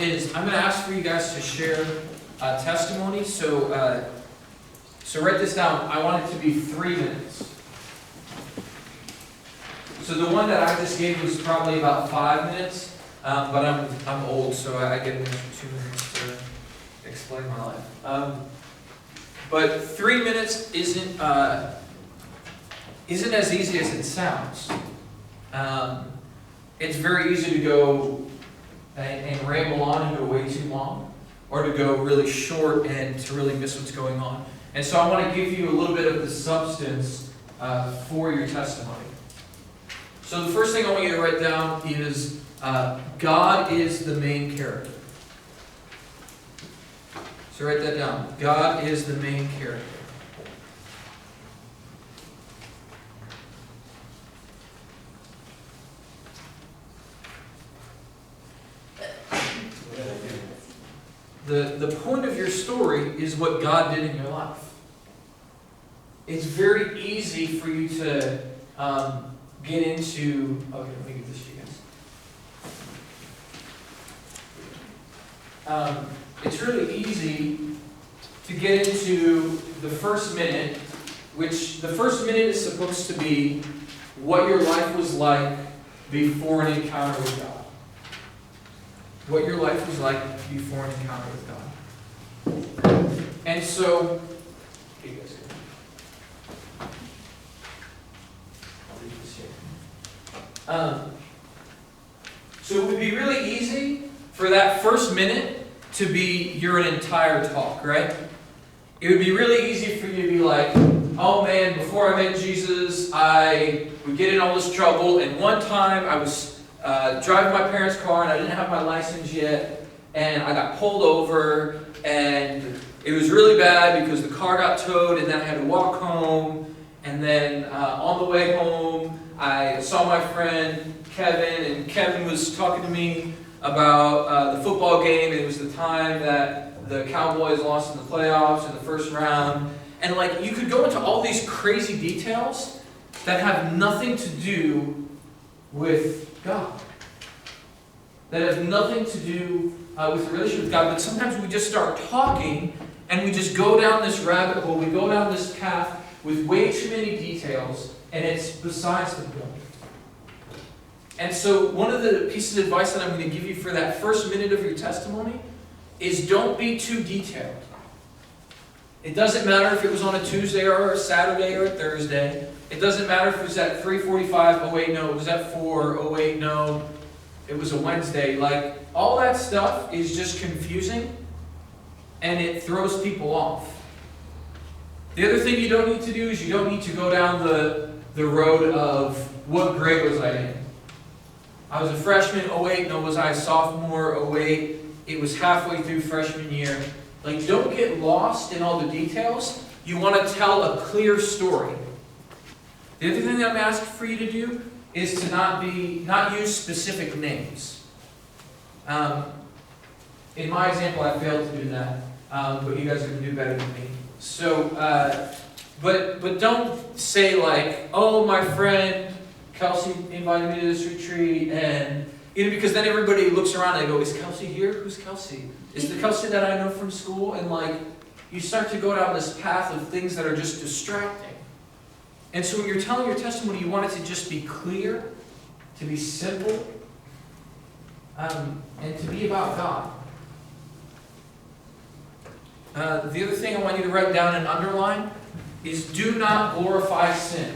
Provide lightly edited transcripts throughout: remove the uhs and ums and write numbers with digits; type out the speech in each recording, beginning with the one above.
is I'm going to ask for you guys to share testimony. So write this down. I want it to be 3 minutes. So the one that I just gave was probably about 5 minutes, but I'm old, so I get an extra 2 minutes to explain my life. But 3 minutes isn't as easy as it sounds. It's very easy to go and ramble on and go way too long, or to go really short and to really miss what's going on. And so I want to give you a little bit of the substance for your testimony. So the first thing I want you to write down is God is the main character. So write that down. God is the main character. The point of your story is what God did in your life. It's very easy for you to get into... Okay, let me give this to you guys. It's really easy to get into the first minute, which the first minute is supposed to be what your life was like before an encounter with God. What your life was like before an encounter with God. And so, here you guys go. I'll leave this here. So it would be really easy for that first minute to be your entire talk, right? It would be really easy for you to be like, oh man, before I met Jesus, I would get in all this trouble, and one time I was driving my parents' car and I didn't have my license yet, and I got pulled over, and it was really bad because the car got towed, and then I had to walk home, and then on the way home I saw my friend Kevin, and Kevin was talking to me about the football game. It was the time that the Cowboys lost in the playoffs in the first round, and like you could go into all these crazy details that have nothing to do with God, that have nothing to do with the relationship with God. But sometimes we just start talking and we just go down this rabbit hole, we go down this path with way too many details, and it's besides the point. And so one of the pieces of advice that I'm going to give you for that first minute of your testimony is don't be too detailed. It doesn't matter if it was on a Tuesday or a Saturday or a Thursday. It doesn't matter if it was at 3:45, oh wait, no, it was at 4, oh wait, no, it was a Wednesday. Like, all that stuff is just confusing, and it throws people off. The other thing you don't need to do is you don't need to go down the road of what grade was I in. I was a freshman, oh wait, no, was I a sophomore, oh wait, it was halfway through freshman year. Like, don't get lost in all the details. You want to tell a clear story. The other thing that I'm asking for you to do is to not use specific names. In my example, I failed to do that, but you guys are going to do better than me. So, but don't say like, oh, my friend Kelsey invited me to this retreat, and because then everybody looks around and they go, is Kelsey here? Who's Kelsey? Is the Kelsey that I know from school? And like, you start to go down this path of things that are just distracting. And so when you're telling your testimony, you want it to just be clear, to be simple, and to be about God. The other thing I want you to write down and underline is do not glorify sin.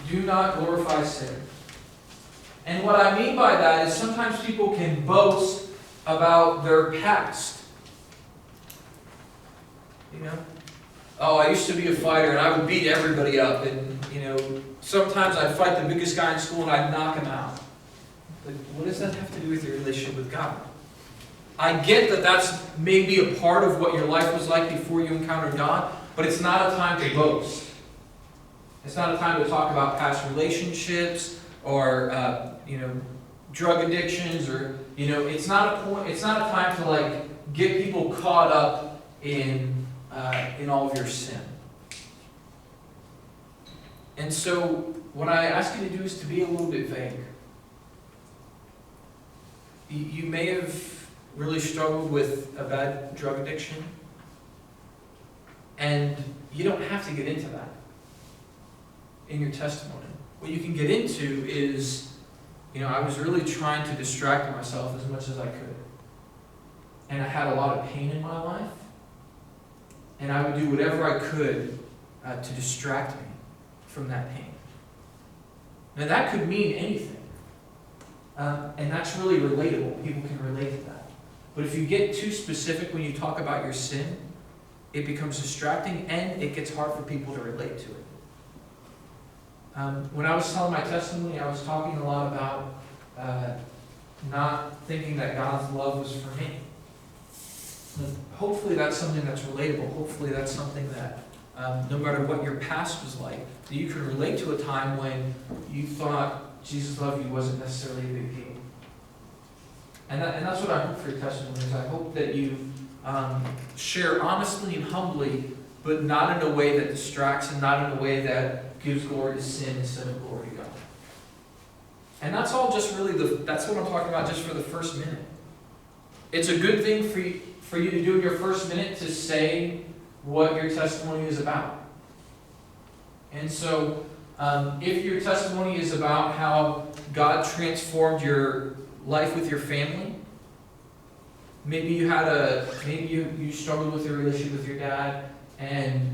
Do not glorify sin. And what I mean by that is sometimes people can boast about their past. You know? Oh, I used to be a fighter and I would beat everybody up, and sometimes I'd fight the biggest guy in school and I'd knock him out. But what does that have to do with your relationship with God? I get that that's maybe a part of what your life was like before you encountered God, but it's not a time to boast. It's not a time to talk about past relationships or drug addictions, or it's not a time to like get people caught up in all of your sin. And so what I ask you to do is to be a little bit vague. you may have really struggled with a bad drug addiction, and you don't have to get into that in your testimony. What you can get into is, I was really trying to distract myself as much as I could. And I had a lot of pain in my life, and I would do whatever I could to distract me from that pain. Now that could mean anything, and that's really relatable. People can relate to that. But if you get too specific when you talk about your sin, it becomes distracting, and it gets hard for people to relate to it. When I was telling my testimony, I was talking a lot about not thinking that God's love was for me. And hopefully that's something that's relatable. Hopefully that's something that, no matter what your past was like, that you can relate to a time when you thought Jesus loved you wasn't necessarily a big deal. And that's what I hope for your testimony is. I hope that you share honestly and humbly, but not in a way that distracts and not in a way that gives glory to sin instead of glory to God. And that's all just really, that's what I'm talking about just for the first minute. It's a good thing for you to do in your first minute to say what your testimony is about. And so, if your testimony is about how God transformed your life with your family, maybe you struggled with your relationship with your dad, and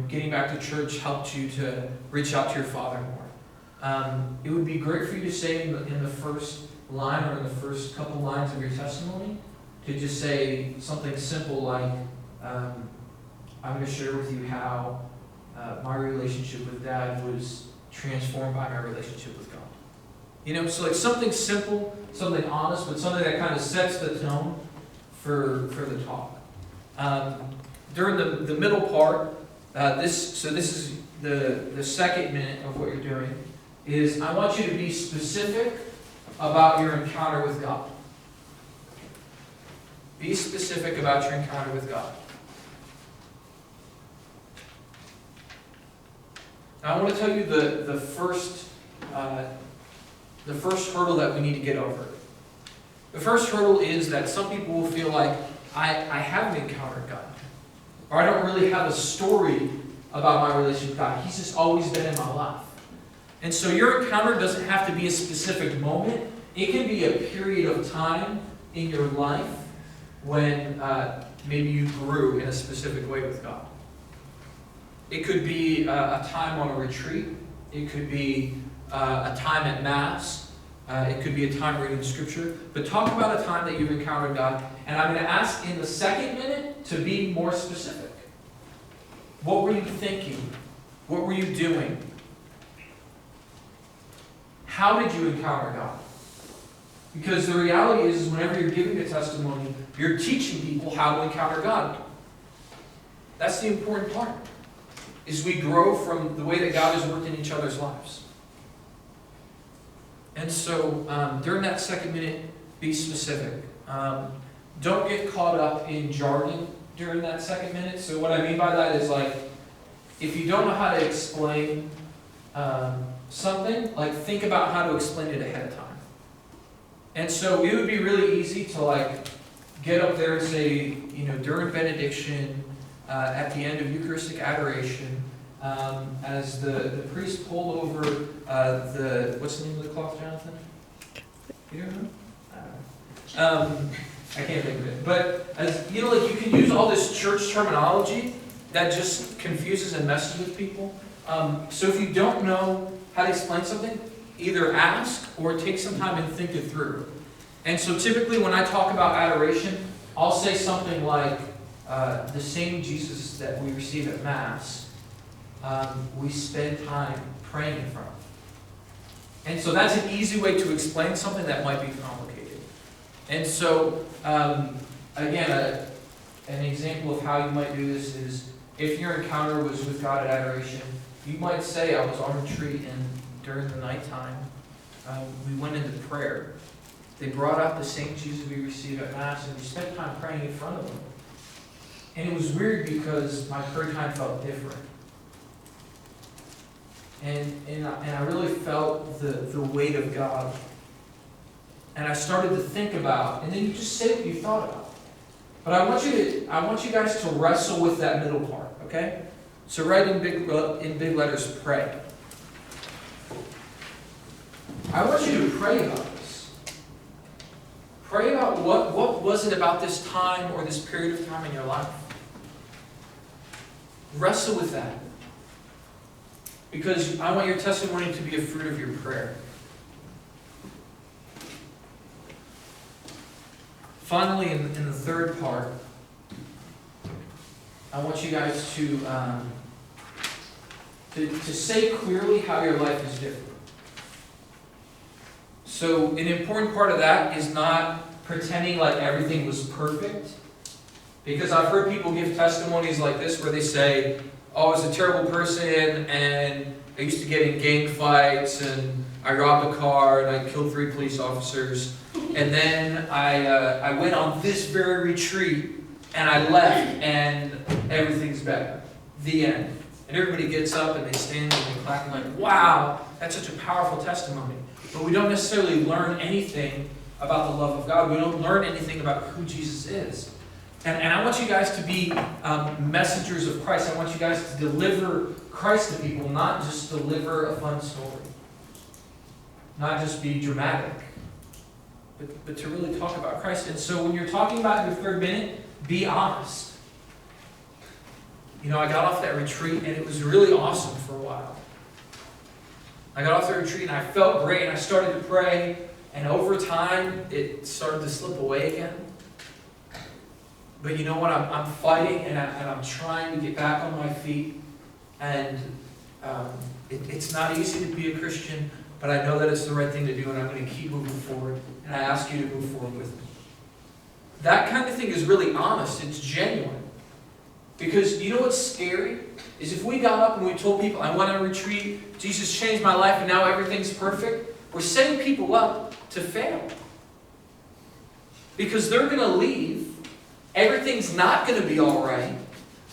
getting back to church helped you to reach out to your father more. It would be great for you to say in the first line or in the first couple lines of your testimony, to just say something simple like, I'm going to share with you how my relationship with Dad was transformed by my relationship with God. So like something simple, something honest, but something that kind of sets the tone for the talk. During the middle part, this is the second minute of what you're doing, is I want you to be specific about your encounter with God. Be specific about your encounter with God. Now I want to tell you the first hurdle that we need to get over. The first hurdle is that some people will feel like, I haven't encountered God. Or I don't really have a story about my relationship with God. He's just always been in my life. And so your encounter doesn't have to be a specific moment. It can be a period of time in your life when maybe you grew in a specific way with God. It could be a time on a retreat. It could be a time at Mass. It could be a time reading Scripture. But talk about a time that you've encountered God. And I'm going to ask in the second minute to be more specific. What were you thinking? What were you doing? How did you encounter God? Because the reality is whenever you're giving a testimony, you're teaching people how to encounter God. That's the important part. Is we grow from the way that God has worked in each other's lives. And so during that second minute, be specific. Don't get caught up in jargon during that second minute. So what I mean by that is like, if you don't know how to explain something, like think about how to explain it ahead of time. And so it would be really easy to like get up there and say, during benediction, at the end of Eucharistic adoration, as the priest pulled over what's the name of the cloth, Jonathan? You don't know? I don't know. I can't think of it. But as you can use all this church terminology that just confuses and messes with people. So if you don't know how to explain something, either ask or take some time and think it through. And so typically when I talk about adoration, I'll say something like, the same Jesus that we receive at Mass, we spend time praying in front of. And so that's an easy way to explain something that might be complicated. And so, again, an example of how you might do this is, if your encounter was with God at adoration, you might say, I was on retreat and during the nighttime, we went into prayer. They brought out the same Jesus we receive at Mass, and we spent time praying in front of him. And it was weird because my prayer time felt different. And I really felt the weight of God and I started to think about, and then you just say what you thought about. But I want you guys to wrestle with that middle part, okay? So write in big letters, pray. I want you to pray about this. Pray about what was it about this time or this period of time in your life. Wrestle with that. Because I want your testimony to be a fruit of your prayer. Finally, in the third part, I want you guys to say clearly how your life is different. So an important part of that is not pretending like everything was perfect. Because I've heard people give testimonies like this where they say, oh, I was a terrible person and I used to get in gang fights and I robbed a car and I killed 3 police officers. And then I went on this very retreat and I left and everything's better. The end. And everybody gets up and they stand and they clap and like, wow, that's such a powerful testimony. But we don't necessarily learn anything about the love of God. We don't learn anything about who Jesus is. And I want you guys to be messengers of Christ. I want you guys to deliver Christ to people, not just deliver a fun story. Not just be dramatic, but to really talk about Christ. And so when you're talking about your third minute, be honest. You know, I got off that retreat and it was really awesome for a while. I got off the retreat and I felt great and I started to pray. And over time, it started to slip away again. But you know what? I'm fighting and I'm trying to get back on my feet. And it's not easy to be a Christian, but I know that it's the right thing to do and I'm going to keep moving forward. And I ask you to move forward with me. That kind of thing is really honest. It's genuine. Because you know what's scary? Is if we got up and we told people, I went on a retreat, Jesus changed my life, and now everything's perfect, we're setting people up to fail. Because they're going to leave, everything's not going to be all right,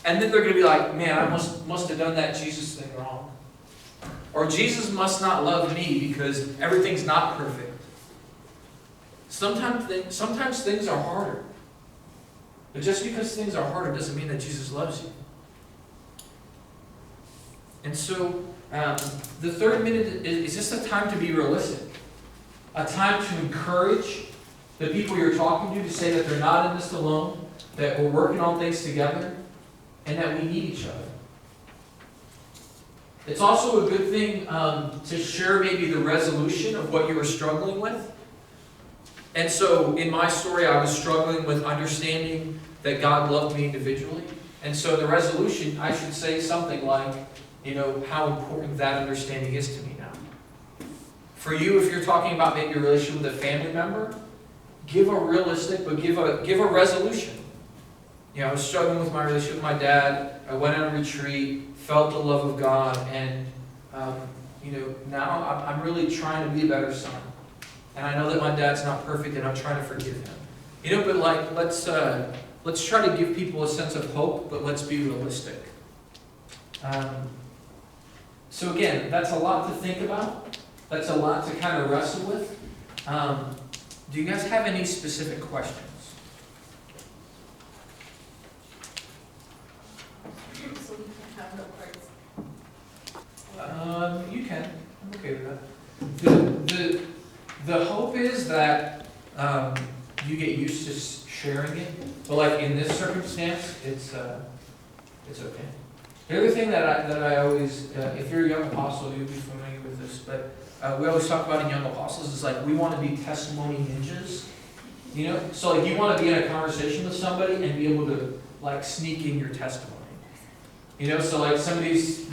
and then they're going to be like, man, I must have done that Jesus thing wrong. Or Jesus must not love me because everything's not perfect. Sometimes things are harder. But just because things are harder doesn't mean that Jesus loves you. And so, the third minute is just a time to be realistic. A time to encourage the people you're talking to say that they're not in this alone, that we're working on things together, and that we need each other. It's also a good thing to share maybe the resolution of what you were struggling with. And so, in my story, I was struggling with understanding that God loved me individually. And so the resolution, I should say something like, you know, how important that understanding is to me now. For you, if you're talking about maybe a relationship with a family member, give a realistic, but give a resolution. You know, I was struggling with my relationship with my dad. I went on a retreat, felt the love of God, and you know, now I'm really trying to be a better son. And I know that my dad's not perfect, and I'm trying to forgive him. You know, but like, let's try to give people a sense of hope, but let's be realistic. So again, that's a lot to think about. That's a lot to kind of wrestle with. Do you guys have any specific questions? So we can have no cards. You can. I'm okay with that. The hope is that you get used to sharing it, but like in this circumstance, it's okay. The other thing that I always, if you're a young apostle, you'll be familiar with this, but we always talk about in young apostles is like we want to be testimony ninjas, you know. So like you want to be in a conversation with somebody and be able to like sneak in your testimony, you know. So like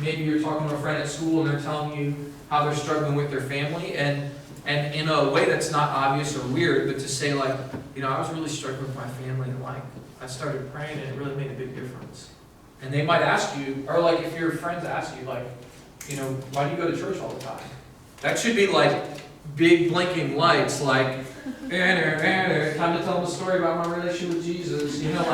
maybe you're talking to a friend at school and they're telling you how they're struggling with their family, and in a way that's not obvious or weird, but to say like, you know, I was really struggling with my family and like I started praying and it really made a big difference. And they might ask you, or like if your friends ask you like, you know, why do you go to church all the time? That should be like big blinking lights like, time to tell them a story about my relationship with Jesus, you know.